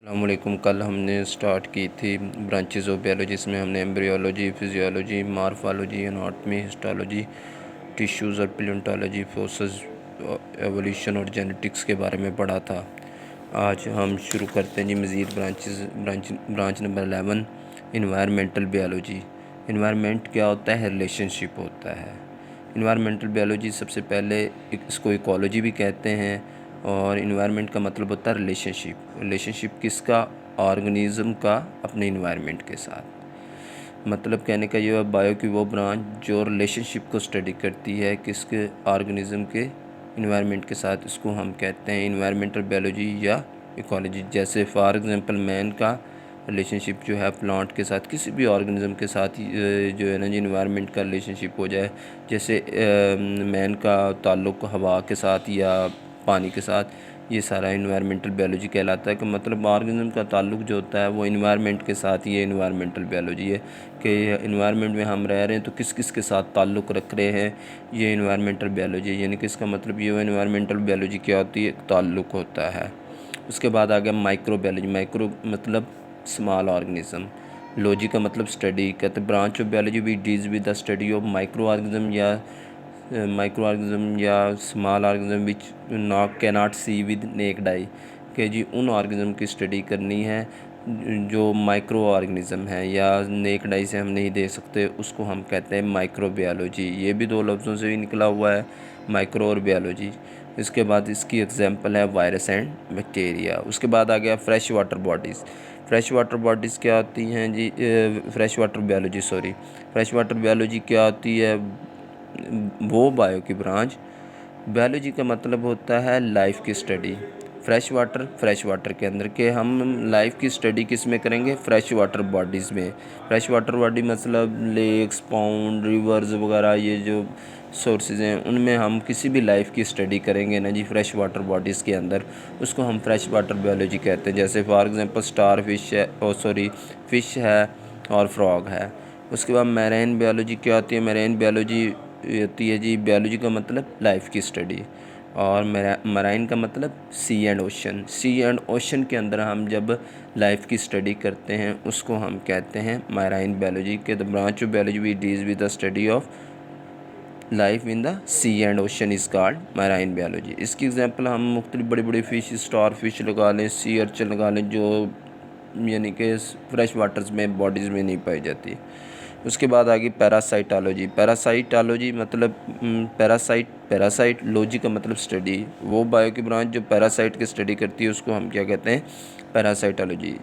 अस्सलामुअलैकुम। कल हमने स्टार्ट की थी ब्रांचेस ऑफ बायोलॉजी, जिसमें हमने embryology, physiology, morphology, anatomy, histology, tissues और पैलियोंटोलॉजी, फोसिल्स, एवोल्यूशन और जेनेटिक्स के बारे में पढ़ा था। आज हम शुरू करते हैं जी मज़ीद branch number 11, environmental biology. Environment क्या होता है? रिलेशनशिप होता है। इन्वायरमेंटल बायोलॉजी सबसे पहले इसको इकोलॉजी भी कहते हैं, और इन्वायरमेंट का मतलब होता है रिलेशनशिप किसका? ऑर्गेनिज़म का अपने इन्वायरमेंट के साथ। मतलब कहने का ये है, बायो की वो ब्रांच जो रिलेशनशिप को स्टडी करती है किसके? ऑर्गेनिज़म के इन्वायरमेंट के साथ। इसको हम कहते हैं इन्वायरमेंटल बायोलॉजी या इकोलॉजी। जैसे फॉर एग्जांपल मैन का रिलेशनशिप जो है प्लांट के साथ, किसी भी ऑर्गेनिज़म के साथ जो है ना जी इन्वायरमेंट का रिलेशनशिप हो जाए। जैसे मैन का ताल्लुक़ हवा के साथ या पानी के साथ, ये सारा इन्वायरमेंटल बायोलॉजी कहलाता है। कि मतलब ऑर्गेनिज्म का ताल्लुक़ जो होता है वो इन्वायरमेंट के साथ, ये इन्वायरमेंटल बायोलॉजी है। कि इन्वायरमेंट में हम रह रहे हैं तो किस किस के साथ ताल्लुक़ रख रहे हैं, ये इन्वायरमेंटल बायोलॉजी है। यानी कि इसका मतलब ये इन्वायरमेंटल बायोलॉजी क्या होती है? ताल्लुक़ होता है। उसके बाद आ गया माइक्रो बायोलॉजी। माइक्रो मतलब स्मॉल ऑर्गेनिज्म। लॉजी का मतलब स्टडी। कहते हैं branch of biology we deals with the study of microorganism या small organism which cannot see with naked eye. कि जी उन ऑर्गेनिज्म की स्टडी करनी है जो माइक्रो ऑर्गेनिज्म है या नेक्ड आई से हम नहीं देख सकते, उसको हम कहते हैं माइक्रो बायोलॉजी। ये भी दो लफ्ज़ों से ही निकला हुआ है, माइक्रो और बायोलॉजी। इसके बाद इसकी एग्जांपल है वायरस एंड बैक्टीरिया। उसके बाद आ गया fresh water bodies. Fresh water bodies क्या होती हैं जी? Fresh water biology fresh water biology क्या होती है? वो बायो की ब्रांच, बायोलॉजी का मतलब होता है लाइफ की स्टडी। फ्रेश वाटर के अंदर के हम लाइफ की स्टडी किस में करेंगे? फ्रेश वाटर बॉडीज़ में। फ्रेश वाटर बॉडी मतलब लेक्स, पाउंड, रिवर्स वगैरह, ये जो सोर्सेज हैं उनमें हम किसी भी लाइफ की स्टडी करेंगे ना जी फ्रेश वाटर बॉडीज़ के अंदर, उसको हम फ्रेश वाटर बायोलॉजी कहते हैं। जैसे फॉर एग्जांपल स्टार फिश है, फिश है और फ्रॉग है। उसके बाद मैरीन बायोलॉजी क्या होती है? मैरीन बायोलॉजी होती है जी, बायोलॉजी का मतलब लाइफ की स्टडी, और मराइन का मतलब सी एंड ओशन के अंदर हम जब लाइफ की स्टडी करते हैं उसको हम कहते हैं मराइन बायोलॉजी। के the branch of biology we deals with the study of life in the sea and ocean is called marine biology. इसकी एग्जांपल हम मुख्तलिफ बड़ी बड़ी फ़िश, स्टार फिश लगा लें, सी अर्चन लगा लें, जो यानी कि फ्रेश वाटर्स में बॉडीज़ में नहीं पाई जाती। उसके बाद आ गई पैरासाइटोलॉजी मतलब पैरासाइट लॉजी का मतलब स्टडी। वो बायो की ब्रांच जो पैरासाइट की स्टडी करती है उसको हम क्या कहते हैं? पैरासाइटोलॉजी।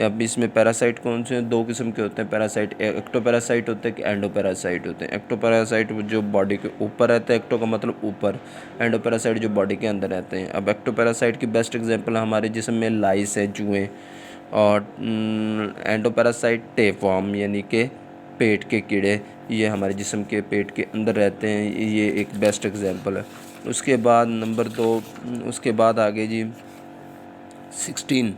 अब इसमें पैरासाइट कौन से हैं? दो किस्म के होते हैं पैरासाइट। एक्टोपैरासाइट होते हैं कि एंडोपैरासाइट होते हैं। एक्टोपैरासाइट जो बॉडी के ऊपर रहते हैं, एक्टो का मतलब ऊपर, एंडोपैरासाइट जो बॉडी के अंदर रहते हैं। अब एक्टोपैरासाइट की बेस्ट एग्जांपल हमारे जिस्म में लाइस है, जुएँ, और एंडोपैरासाइट टेपवर्म यानी कि पेट के कीड़े, ये हमारे जिस्म के पेट के अंदर रहते हैं। ये एक बेस्ट एग्जांपल है। उसके बाद नंबर 2, उसके बाद आगे जी 16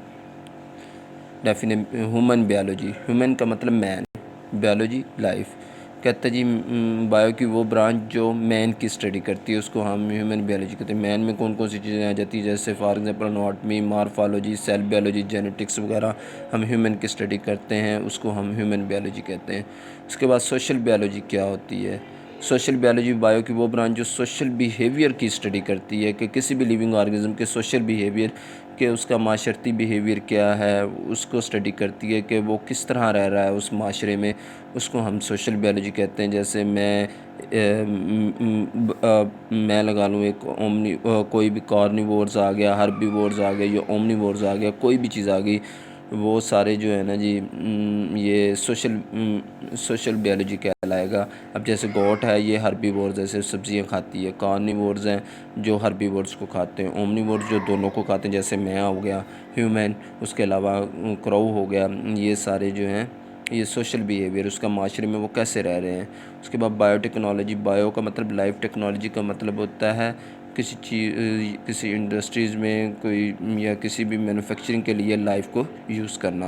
ह्यूमन बायोलॉजी। ह्यूमन का मतलब मैन, बायोलॉजी लाइफ। कहते हैं जी बायो की वो ब्रांच जो मैन की स्टडी करती है उसको हम ह्यूमन बायोलॉजी कहते हैं। मैन में कौन कौन सी चीज़ें आ जाती है? जैसे for example anatomy, morphology, cell biology, genetics वगैरह हम ह्यूमन की स्टडी करते हैं, उसको हम ह्यूमन बायोलॉजी कहते हैं। उसके बाद सोशल बायोलॉजी क्या होती है? सोशल बायोलॉजी बायो की वो ब्रांच जो सोशल बिहेवियर की स्टडी करती है कि किसी भी लिविंग ऑर्गेनिज्म के सोशल बिहेवियर, कि उसका माशरती बिहेवियर क्या है, उसको स्टडी करती है कि वो किस तरह रह रहा है उस माशरे में, उसको हम सोशल बायोलॉजी कहते हैं। जैसे मैं लगा लूँ एक कोई भी कार्निवोर्स आ गया, हर्बीवोर्स आ गए, या ओमनीवोर्स आ गया, कोई भी चीज़ आ गई, वो सारे जो है ना जी ये सोशल बायोलॉजी कहलाएगा। अब जैसे गोट है, ये हर्बीवोर्स जैसे सब्जियां खाती है। कार्निवोर्स हैं जो हर्बीवोर्स को खाते हैं। ओमनीवोर्स जो दोनों को खाते हैं, जैसे मैं हो गया ह्यूमन, उसके अलावा क्रो हो गया। ये सारे जो हैं ये सोशल बिहेवियर, उसका माशरे में वो कैसे रह रहे हैं। उसके बाद बायोटेक्नोलॉजी। बायो का मतलब लाइफ, टेक्नोलॉजी का मतलब होता है किसी इंडस्ट्रीज़ में कोई या किसी भी मैन्युफैक्चरिंग के लिए लाइफ को यूज़ करना।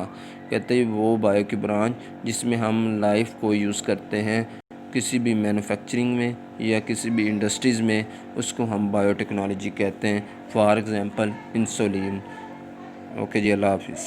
कहते हैं वो बायो की ब्रांच जिसमें हम लाइफ को यूज़ करते हैं किसी भी मैन्युफैक्चरिंग में या किसी भी इंडस्ट्रीज़ में, उसको हम बायोटेक्नोलॉजी कहते हैं। For example insulin. ओके जी, अल्लाह हाफिज़।